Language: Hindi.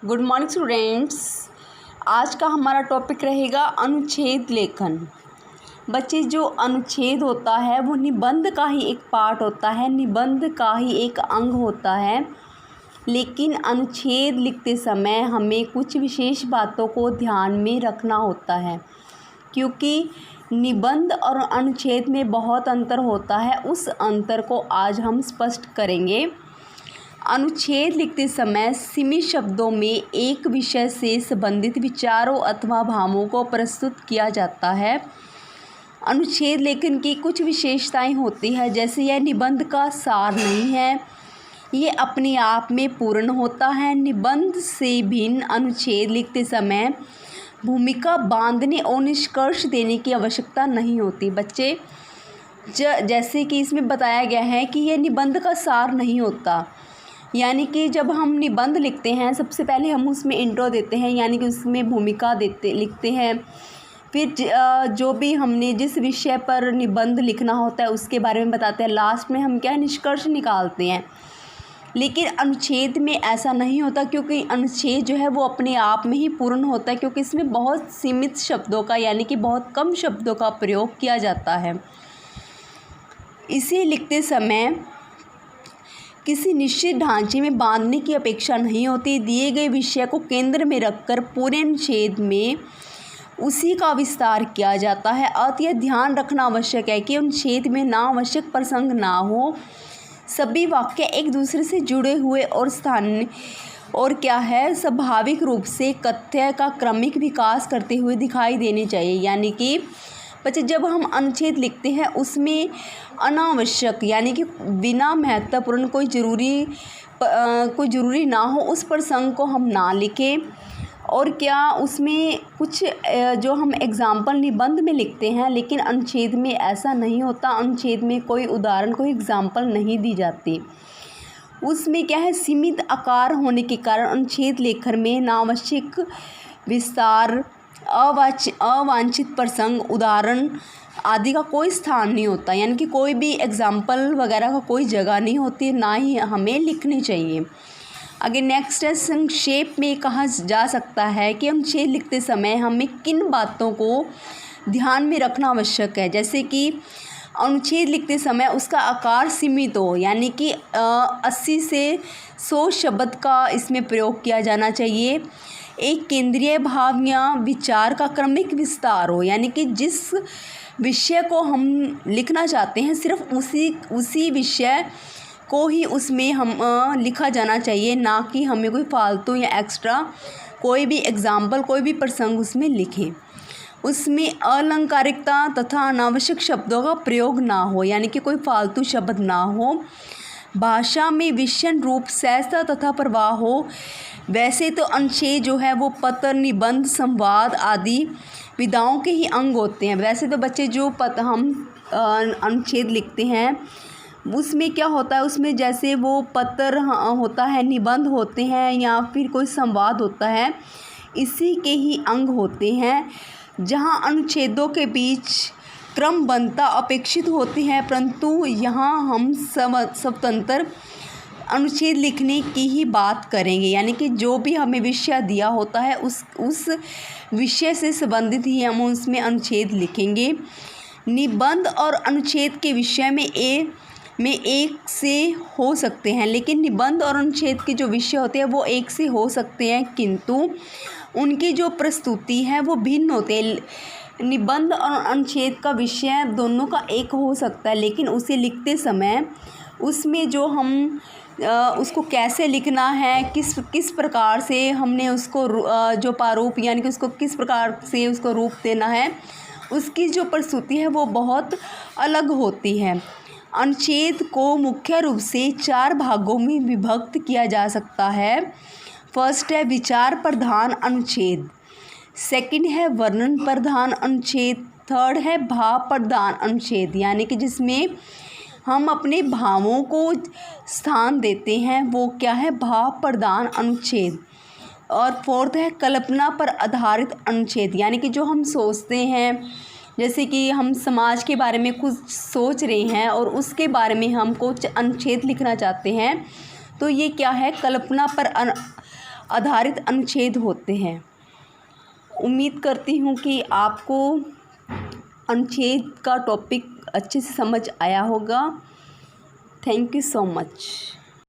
Good morning students. आज का हमारा टॉपिक रहेगा अनुच्छेद लेखन। बच्चे, जो अनुच्छेद होता है वो निबंध का ही एक पार्ट होता है, निबंध का ही एक अंग होता है। लेकिन अनुच्छेद लिखते समय हमें कुछ विशेष बातों को ध्यान में रखना होता है, क्योंकि निबंध और अनुच्छेद में बहुत अंतर होता है। उस अंतर को आज हम स्पष्ट करेंगे। अनुच्छेद लिखते समय सीमित शब्दों में एक विषय से संबंधित विचारों अथवा भावों को प्रस्तुत किया जाता है। अनुच्छेद लेखन की कुछ विशेषताएं होती है, जैसे यह निबंध का सार नहीं है, ये अपने आप में पूर्ण होता है। निबंध से भिन्न अनुच्छेद लिखते समय भूमिका बांधने और निष्कर्ष देने की आवश्यकता नहीं होती। बच्चे, जैसे कि इसमें बताया गया है कि यह निबंध का सार नहीं होता, यानी कि जब हम निबंध लिखते हैं सबसे पहले हम उसमें इंट्रो देते हैं, यानी कि उसमें भूमिका लिखते हैं। फिर जो भी हमने जिस विषय पर निबंध लिखना होता है उसके बारे में बताते हैं। लास्ट में हम क्या निष्कर्ष निकालते हैं। लेकिन अनुच्छेद में ऐसा नहीं होता, क्योंकि अनुच्छेद जो है वो अपने आप में ही पूर्ण होता है, क्योंकि इसमें बहुत सीमित शब्दों का यानी कि बहुत कम शब्दों का प्रयोग किया जाता है। इसे लिखते समय किसी निश्चित ढांचे में बांधने की अपेक्षा नहीं होती। दिए गए विषय को केंद्र में रखकर पूरे अनुच्छेद में उसी का विस्तार किया जाता है। अतः यह ध्यान रखना आवश्यक है कि अनुच्छेद में अनावश्यक प्रसंग ना हो। सभी वाक्य एक दूसरे से जुड़े हुए और स्वाभाविक रूप से कथ्य का क्रमिक विकास करते हुए दिखाई देने चाहिए। यानी कि बच्चे, जब हम अनुच्छेद लिखते हैं उसमें अनावश्यक यानी कि बिना महत्वपूर्ण कोई ज़रूरी ना हो उस प्रसंग को हम ना लिखें। और उसमें कुछ जो हम एग्ज़ाम्पल निबंध में लिखते हैं, लेकिन अनुच्छेद में ऐसा नहीं होता। अनुच्छेद में कोई उदाहरण, कोई एग्ज़ाम्पल नहीं दी जाती। उसमें सीमित आकार होने के कारण अनुच्छेद लेखन में अनावश्यक विस्तार, अवांछित प्रसंग, उदाहरण आदि का कोई स्थान नहीं होता, यानी कि कोई भी एग्जाम्पल वगैरह का कोई जगह नहीं होती, ना ही हमें लिखनी चाहिए। आगे नेक्स्ट है, संक्षेप में कहा जा सकता है कि अनुच्छेद लिखते समय हमें किन बातों को ध्यान में रखना आवश्यक है। जैसे कि अनुच्छेद लिखते समय उसका आकार सीमित हो, यानी कि 80 से 100 शब्द का इसमें प्रयोग किया जाना चाहिए। एक केंद्रीय भाव या विचार का क्रमिक विस्तार हो, यानी कि जिस विषय को हम लिखना चाहते हैं सिर्फ उसी विषय को ही उसमें हम लिखा जाना चाहिए, ना कि हमें कोई फालतू या एक्स्ट्रा कोई भी एग्जाम्पल, कोई भी प्रसंग उसमें लिखें। उसमें अलंकारिकता तथा अनावश्यक शब्दों का प्रयोग ना हो, यानी कि कोई फालतू शब्द ना हो। भाषा में विषम रूप, सहजता तथा प्रवाह हो। वैसे तो अनुच्छेद जो है वो पत्र, निबंध, संवाद आदि विधाओं के ही अंग होते हैं। वैसे तो बच्चे, जो हम अनुच्छेद लिखते हैं उसमें क्या होता है, उसमें जैसे वो पत्र होता है, निबंध होते हैं या फिर कोई संवाद होता है, इसी के ही अंग होते हैं। जहाँ अनुच्छेदों के बीच क्रमबद्धता अपेक्षित होती है, परंतु यहाँ हम स्वतंत्र अनुच्छेद लिखने की ही बात करेंगे, यानी कि जो भी हमें विषय दिया होता है उस विषय से संबंधित ही हम उसमें अनुच्छेद लिखेंगे। निबंध और अनुच्छेद के विषय में एक से हो सकते हैं, लेकिन निबंध और अनुच्छेद के जो विषय होते हैं वो एक से हो सकते हैं, किंतु उनकी जो प्रस्तुति है वो भिन्न होते हैं। निबंध और अनुच्छेद का विषय दोनों का एक हो सकता है, लेकिन उसे लिखते समय उसमें जो हम उसको कैसे लिखना है, किस प्रकार से हमने उसको जो प्रारूप यानी कि उसको किस प्रकार से उसको रूप देना है, उसकी जो प्रस्तुति है वो बहुत अलग होती है। अनुच्छेद को मुख्य रूप से 4 भागों में विभक्त किया जा सकता है। फर्स्ट है विचार प्रधान अनुच्छेद, सेकंड है वर्णन प्रधान अनुच्छेद, थर्ड है भाव प्रधान अनुच्छेद, यानी कि जिसमें हम अपने भावों को स्थान देते हैं, वो भाव प्रधान अनुच्छेद, और फोर्थ है कल्पना पर आधारित अनुच्छेद, यानी कि जो हम सोचते हैं, जैसे कि हम समाज के बारे में कुछ सोच रहे हैं और उसके बारे में हम कुछ अनुच्छेद लिखना चाहते हैं, तो ये कल्पना पर आधारित अनुच्छेद होते हैं। उम्मीद करती हूँ कि आपको अनुच्छेद का टॉपिक अच्छे से समझ आया होगा। Thank you so much.